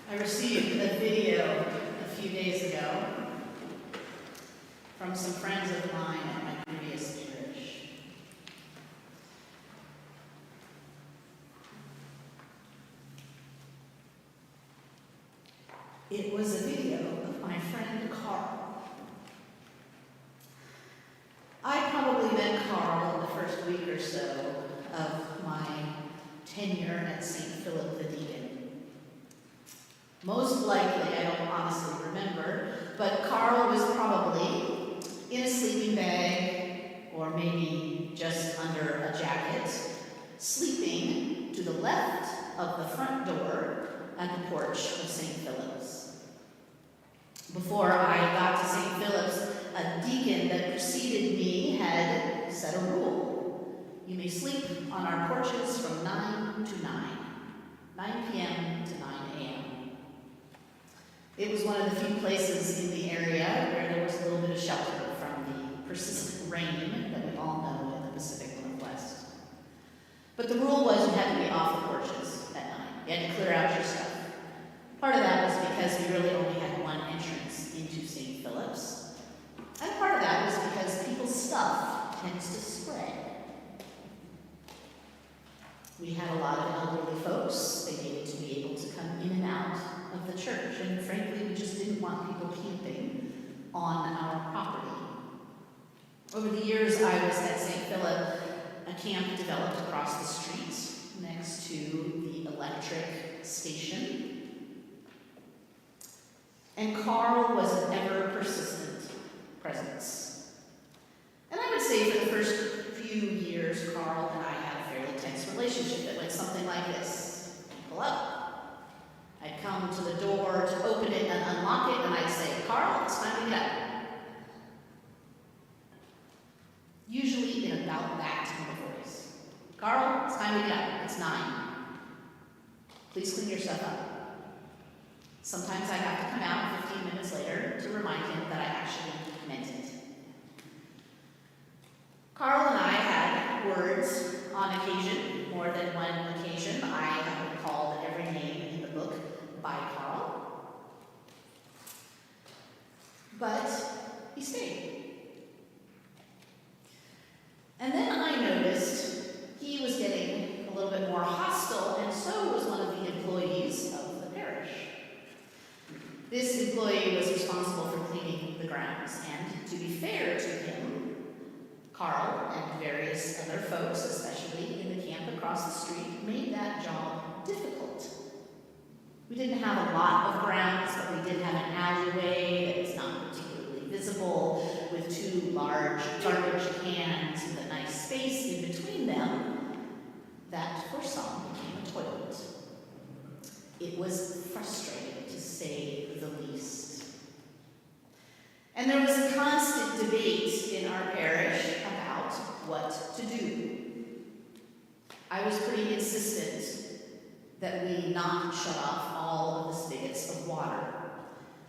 I received a video a few days ago from some friends of mine at my previous church. It was a video of my friend Carl. I probably met Carl in the first week or so of my tenure at St. Philip the Deacon. Most likely, I don't honestly remember, but Carl was probably in a sleeping bag or maybe just under a jacket, sleeping to the left of the front door at the porch of St. Philip's. Before I got to St. Philip's, a deacon that preceded me had set a rule. You may sleep on our porches from 9 to 9 p.m. to 9 a.m. It was one of the few places in the area where there was a little bit of shelter from the persistent rain that we all know in the Pacific Northwest. But the rule was you had to be off the porches at 9. You had to clear out your stuff. Part of that was because we really only had one entrance into St. Philip's. And part of that was because people's stuff tends to spread. We had a lot of elderly folks. They needed to be able to come in and out of the church, and frankly, we just didn't want people camping on our property. Over the years I was at St. Philip, a camp developed across the street next to the electric station. And Carl was an ever-persistent presence. And I would say for the first few years, Carl and I had a fairly tense relationship that went something like this. Pull up. I'd come to the door to open it and unlock it, and I'd say, Carl, it's time to get up. Usually in about that tone of voice. Carl, it's time to get up. It's 9. Please clean yourself up. Sometimes I'd have to come out 15 minutes later to remind him that I actually meant it. Carl and I had words on occasion, more than one occasion. I have been called every name in the book by Carl. But he stayed. And then I noticed he was getting a little bit more hostile, and so was one of the employees of the parish. This employee was responsible for cleaning the grounds, and to be fair to him, Carl and various other folks, especially in the camp across the street, made that job difficult. We didn't have a lot of grounds, but we did have an alleyway that was not particularly visible, with 2 large garbage cans with a nice space in between them that for some became a toilet. It was frustrating, to say the least. And there was a constant debate in our parish about what to do. I was pretty insistent that we not shut off all of the spigots of water.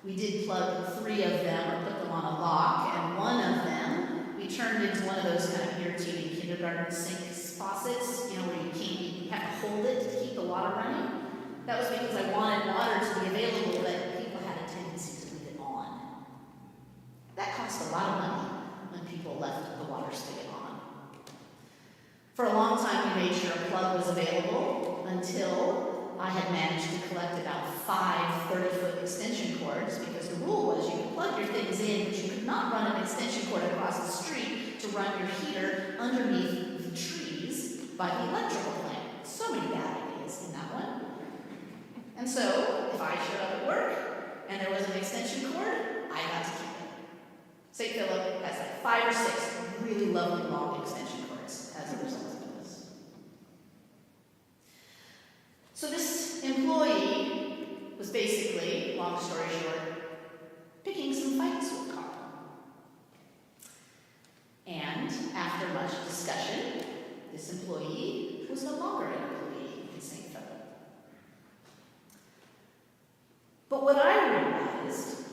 We did plug 3 of them or put them on a lock, and one of them we turned into one of those kind of irritating kindergarten sink faucets, where you have to hold it to keep the water running. That was because I wanted water to be available, but people had a tendency to leave it on. That cost a lot of money when people left the water spigot on. For a long time, we made sure a plug was available until I had managed to collect about 5 30-foot extension cords, because the rule was you could plug your things in, but you could not run an extension cord across the street to run your heater underneath the trees by the electrical plant. So many bad ideas in that one. And so, if I showed up at work and there was an extension cord, I got to keep it. St. Philip has like 5 or 6 really lovely long extension cords as a result of this. So this employee was basically, long story short, picking some fights with Carl. And after much discussion, this employee was no longer an employee in St. Philip. But what I realized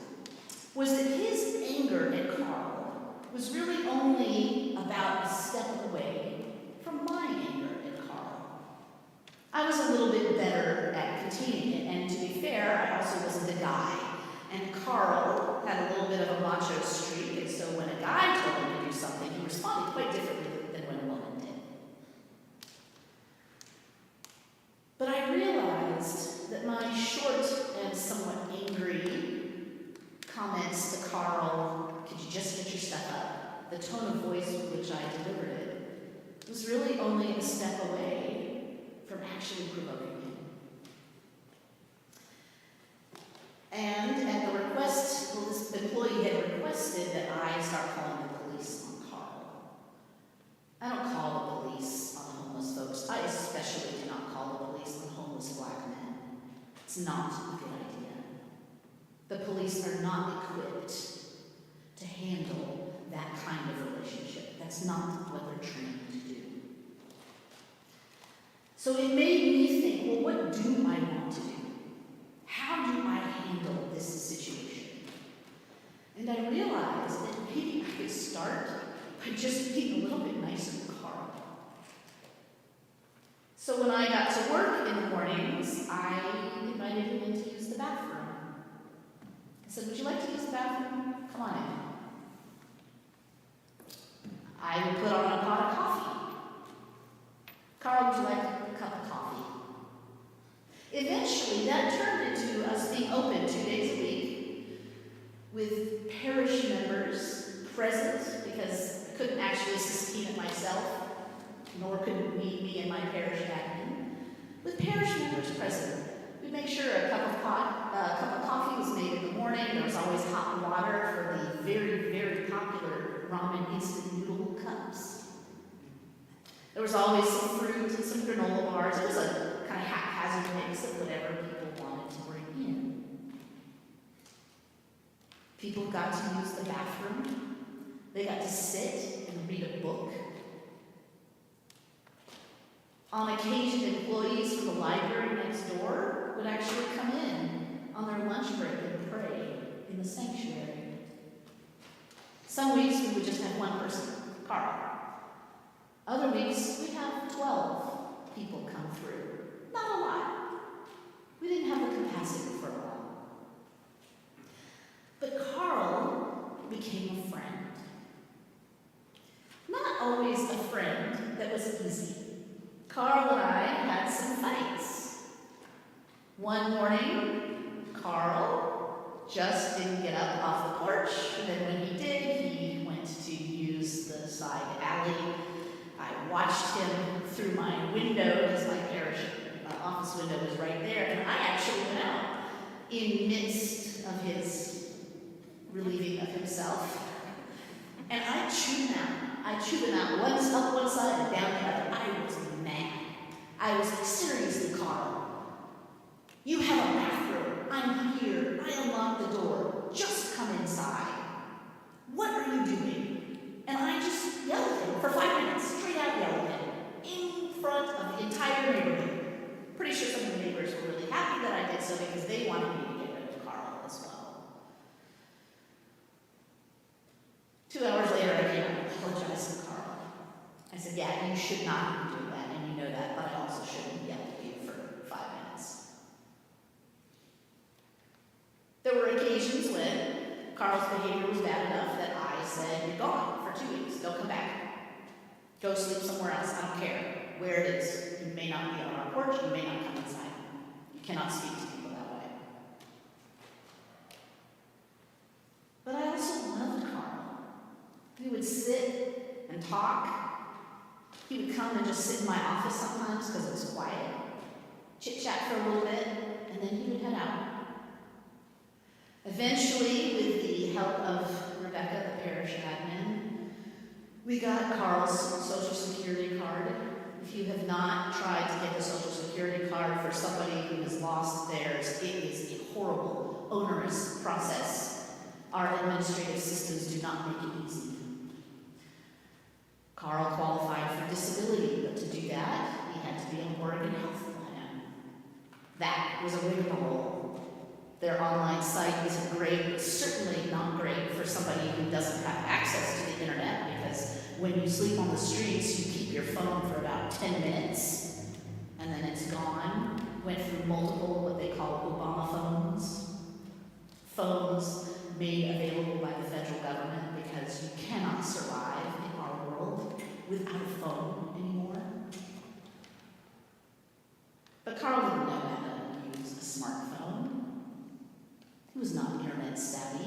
was that his anger at Carl was really only about a step away from my anger at Carl. I was a little bit better at containing it, and to be fair, I also Carl had a little bit of a macho streak, and so when a guy told him to do something, he responded quite differently than when a woman did. But I realized that my short and somewhat angry comments to Carl, "Could you just get your stuff up?" the tone of voice with which I delivered it, was really only a step away from actually provoking him. And at the request, well, this employee had requested that I start calling the police on Carl. I don't call the police on homeless folks. I especially do not call the police on homeless black men. It's not a good idea. The police are not equipped to handle that kind of relationship. That's not what they're trained to do. So it made me think, well, what do I want to do? How do I handle this situation? And I realized that maybe I could start by just being a little bit nicer to Carl. So when I got to work in the mornings, I invited him in to use the bathroom. I said, "Would you like to use the bathroom? Come on in." I would put on a pot of coffee. "Carl, would you like a cup of coffee?" Eventually, that turned into us being open 2 days a week with parish members present, because I couldn't actually sustain it myself, nor could me and my parish admin. With parish members present, we'd make sure a cup of coffee was made in the morning. There was always hot water for the very, very popular ramen instant noodle cups. There was always some fruit and some granola bars. It was a kind of haphazard mix of whatever people wanted to bring in. People got to use the bathroom. They got to sit and read a book. On occasion, employees from the library next door would actually come in on their lunch break and pray in the sanctuary. Some weeks we would just have one person, Carl. Other weeks we'd have 12 people come through. Not a lot. We didn't have the capacity for a lot. But Carl became a friend. Not always a friend that was easy. Carl and I had some fights. One morning, Carl just didn't get up off the porch, and then when he did, he went to use the side alley. I watched him through my window, because my office window was right there, and I actually went out in midst of his relieving of himself. And I chewed him out. I chewed him out up one side and down the other. I was mad. I was seriously, Carl. You have a bathroom. I'm here. I unlocked the door. Just come inside. What are you doing? And I just yelled at him for 5 minutes, straight out yelled at him, in front of the entire neighborhood. Pretty sure some of the neighbors were really happy that I did so, because they wanted me to get rid of Carl as well. 2 hours later, I came and apologized to Carl. I said, "Yeah, you should not be doing that, and you know that, but I also shouldn't yell at you for 5 minutes." There were occasions when Carl's behavior was bad enough that I said, "You're gone for 2 weeks. Don't come back. Go sleep somewhere else. I don't care where it is. You may not be on our porch. You may not come inside. You cannot speak to people that way." But I also loved Carl. We would sit and talk. He would come and just sit in my office sometimes because it was quiet, chit-chat for a little bit, and then he would head out. Eventually, with the help of Rebecca, the parish admin, we got Carl's Social Security card. If you have not tried to get the Social Security card for somebody who has lost theirs, it is a horrible, onerous process. Our administrative systems do not make it easy. Carl qualified for disability, but to do that, he had to be on Oregon Health Plan. That was a rigmarole. Their online site isn't great, but certainly not great for somebody who doesn't have access to the internet, because when you sleep on the streets, you keep your phone for about 10 minutes, and then it's gone. Went through multiple, what they call Obama phones. phones made available by the federal government because you cannot survive in our world without a phone anymore. But Carl didn't know how to use a smartphone. He was not internet savvy.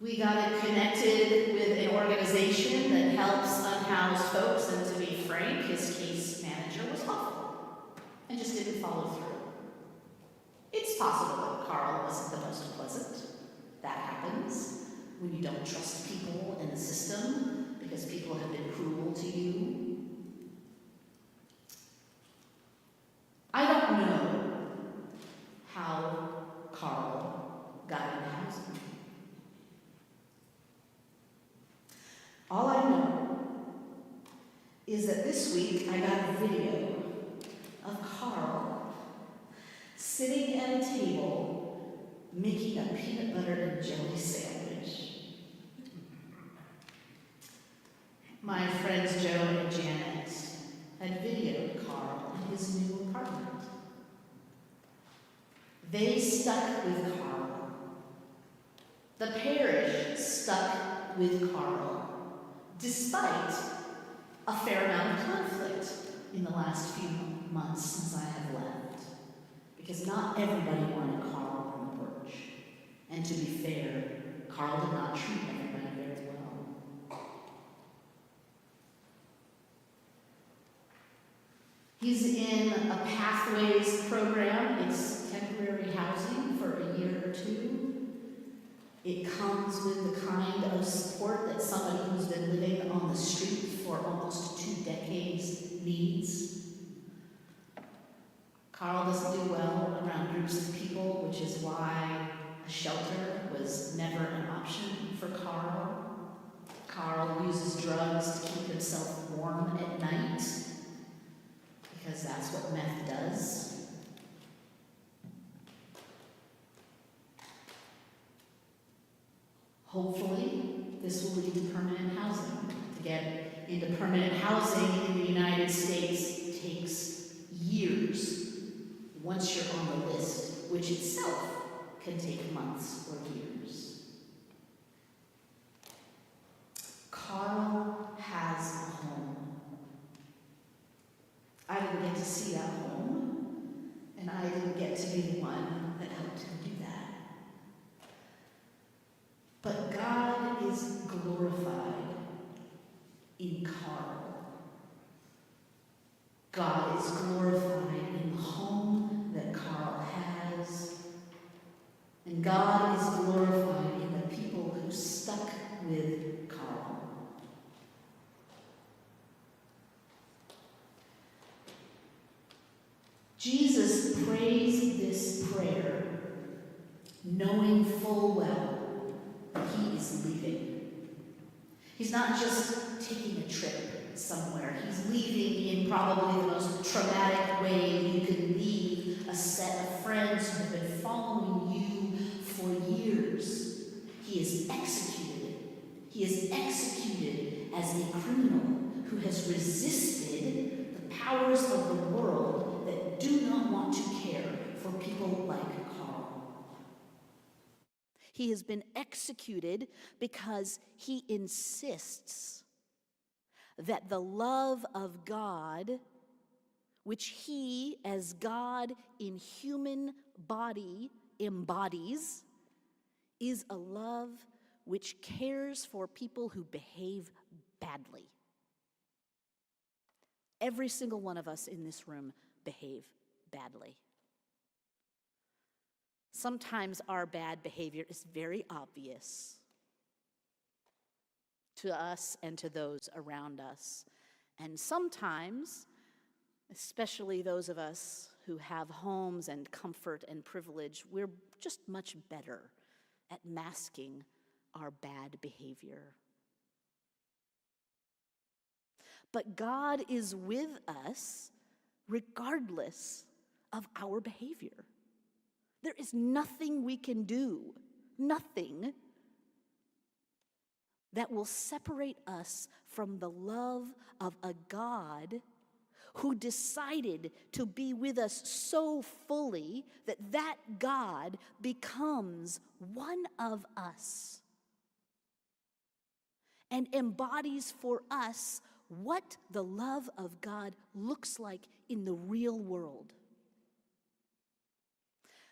We got it connected with an organization that helps unhoused folks, and to be frank, his case manager was awful and just didn't follow through. It's possible that Carl wasn't the most pleasant. That happens when you don't trust people in the system because people have been cruel to you. I don't know how Carl got into housing. All I know is that this week I got a video of Carl sitting at a table making a peanut butter and jelly sandwich. My friends Joe and Janet had videoed Carl in his new apartment. They stuck with Carl. The parish stuck with Carl, despite a fair amount of conflict in the last few months since I have left. Because not everybody wanted Carl on the porch. And to be fair, Carl did not treat everybody very well. He's in a Pathways program. It's temporary housing for a year or two. It comes with the kind of support that somebody who's been living on the street for almost 2 decades needs. Carl doesn't do well around groups of people, which is why a shelter was never an option for Carl. Carl uses drugs to keep himself warm at night, because that's what meth does. Hopefully, this will lead to permanent housing. To get into permanent housing in the United States takes years once you're on the list, which itself can take months or years. Carl has a home. I didn't get to see that home, and I didn't get to be the one that helped him do that. But God is glorified in Carl. God is glorified in the home that Carl has. And God is glorified in the people who stuck with Carl. Jesus prays this prayer knowing full well that he is leaving. He's not just taking a trip somewhere. He's leaving in probably the most traumatic way you can leave a set of friends who have been following you for years. He is executed. He is executed as a criminal who has resisted the powers of the world that do not want to care for people like Carl. He has been executed because he insists that the love of God, which he, as God in human body, embodies, is a love which cares for people who behave badly. Every single one of us in this room behave badly. Sometimes our bad behavior is very obvious to us and to those around us. And sometimes, especially those of us who have homes and comfort and privilege, we're just much better at masking our bad behavior. But God is with us regardless of our behavior. There is nothing we can do, nothing that will separate us from the love of a God who decided to be with us so fully that God becomes one of us and embodies for us what the love of God looks like in the real world.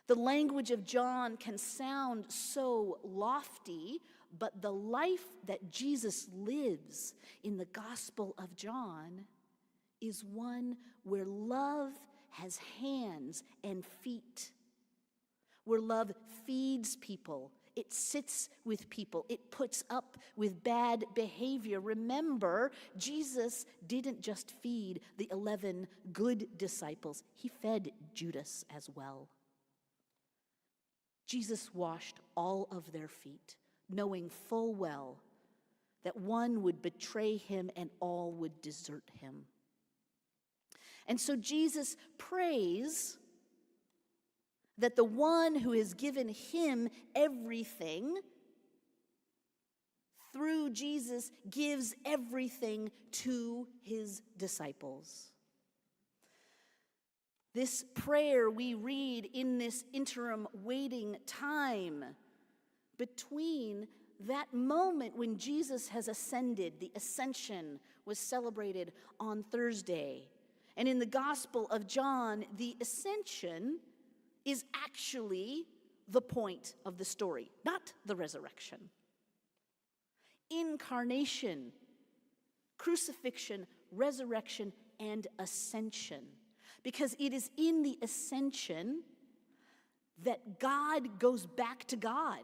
The language of John can sound so lofty, but the life that Jesus lives in the Gospel of John is one where love has hands and feet, where love feeds people, it sits with people, it puts up with bad behavior. Remember, Jesus didn't just feed the 11 good disciples, he fed Judas as well. Jesus washed all of their feet, knowing full well that one would betray him and all would desert him. And so Jesus prays that the one who has given him everything, through Jesus, gives everything to his disciples. This prayer we read in this interim waiting time between that moment when Jesus has ascended. The ascension was celebrated on Thursday. And in the Gospel of John, the ascension is actually the point of the story, not the resurrection. Incarnation, crucifixion, resurrection, and ascension. Because it is in the ascension that God goes back to God.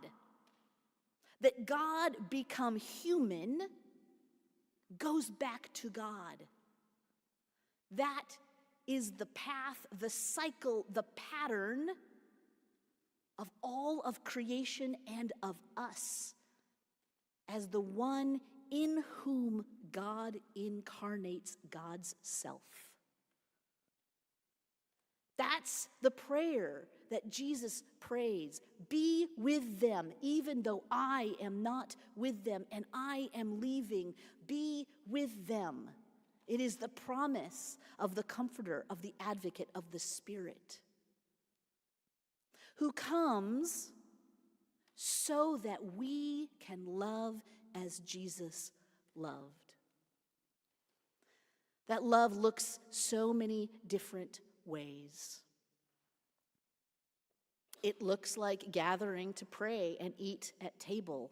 That God become human goes back to God. That is the path, the cycle, the pattern of all of creation and of us as the one in whom God incarnates God's self. That's the prayer that Jesus prays. Be with them, even though I am not with them and I am leaving. Be with them. It is the promise of the Comforter, of the Advocate, of the Spirit, who comes so that we can love as Jesus loved. That love looks so many different ways. It looks like gathering to pray and eat at table.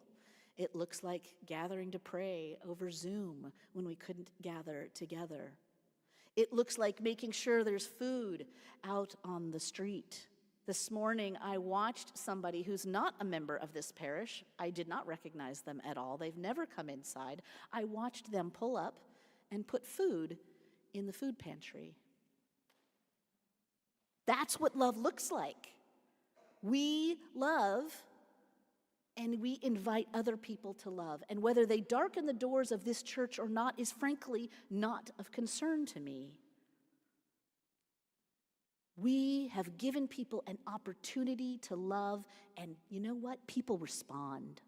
It looks like gathering to pray over Zoom when we couldn't gather together. It looks like making sure there's food out on the street. This morning, I watched somebody who's not a member of this parish. I did not recognize them at all. They've never come inside. I watched them pull up and put food in the food pantry. That's what love looks like. We love and we invite other people to love. And whether they darken the doors of this church or not is frankly not of concern to me. We have given people an opportunity to love, and you know what? People respond.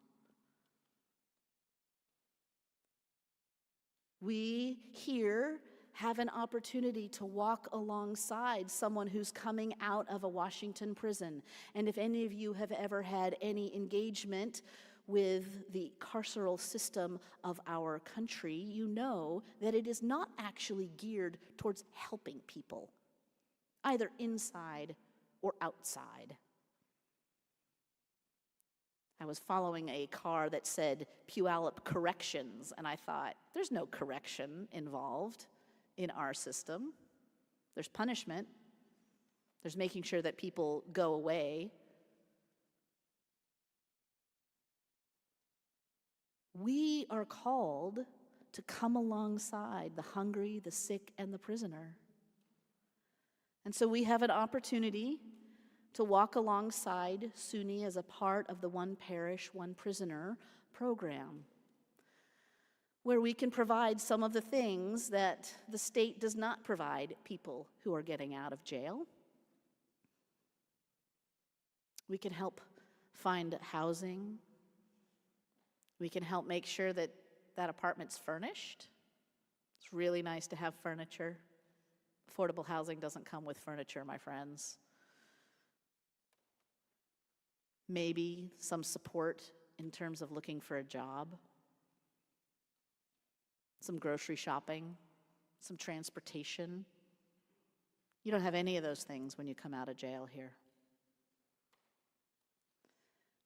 We here have an opportunity to walk alongside someone who's coming out of a Washington prison. And if any of you have ever had any engagement with the carceral system of our country, you know that it is not actually geared towards helping people, either inside or outside. I was following a car that said Puyallup Corrections, and I thought, there's no correction involved in our system. There's punishment. There's making sure that people go away. We are called to come alongside the hungry, the sick, and the prisoner. And so we have an opportunity to walk alongside SUNY as a part of the One Parish, One Prisoner program, where we can provide some of the things that the state does not provide people who are getting out of jail. We can help find housing. We can help make sure that that apartment's furnished. It's really nice to have furniture. Affordable housing doesn't come with furniture, my friends. Maybe some support in terms of looking for a job, some grocery shopping, some transportation. You don't have any of those things when you come out of jail here.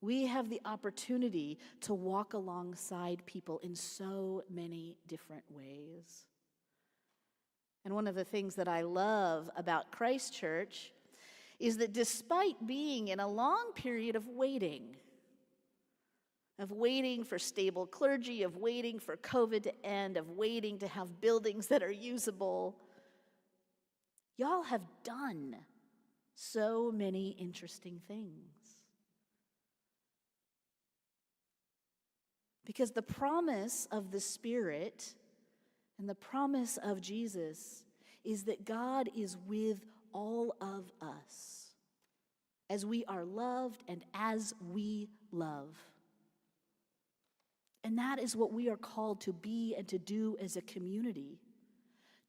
We have the opportunity to walk alongside people in so many different ways. And one of the things that I love about Christ Church is that despite being in a long period of waiting for stable clergy, of waiting for COVID to end, of waiting to have buildings that are usable, y'all have done so many interesting things. Because the promise of the Spirit and the promise of Jesus is that God is with all of us as we are loved and as we love. And that is what we are called to be and to do as a community,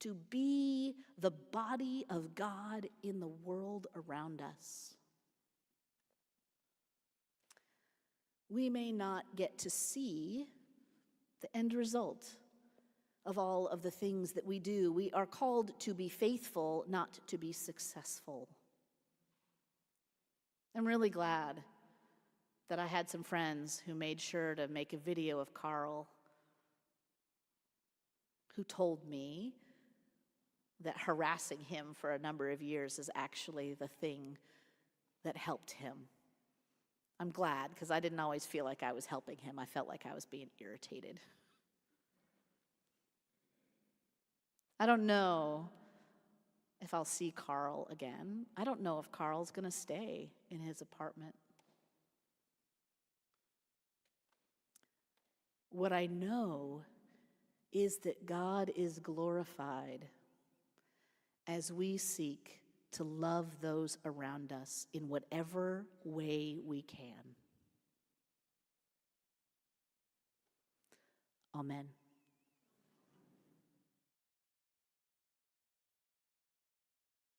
to be the body of God in the world around us. We may not get to see the end result of all of the things that we do. We are called to be faithful, not to be successful. I'm really glad that I had some friends who made sure to make a video of Carl, who told me that harassing him for a number of years is actually the thing that helped him. I'm glad, because I didn't always feel like I was helping him. I felt like I was being irritated. I don't know if I'll see Carl again. I don't know if Carl's going to stay in his apartment. What I know is that God is glorified as we seek to love those around us in whatever way we can. Amen.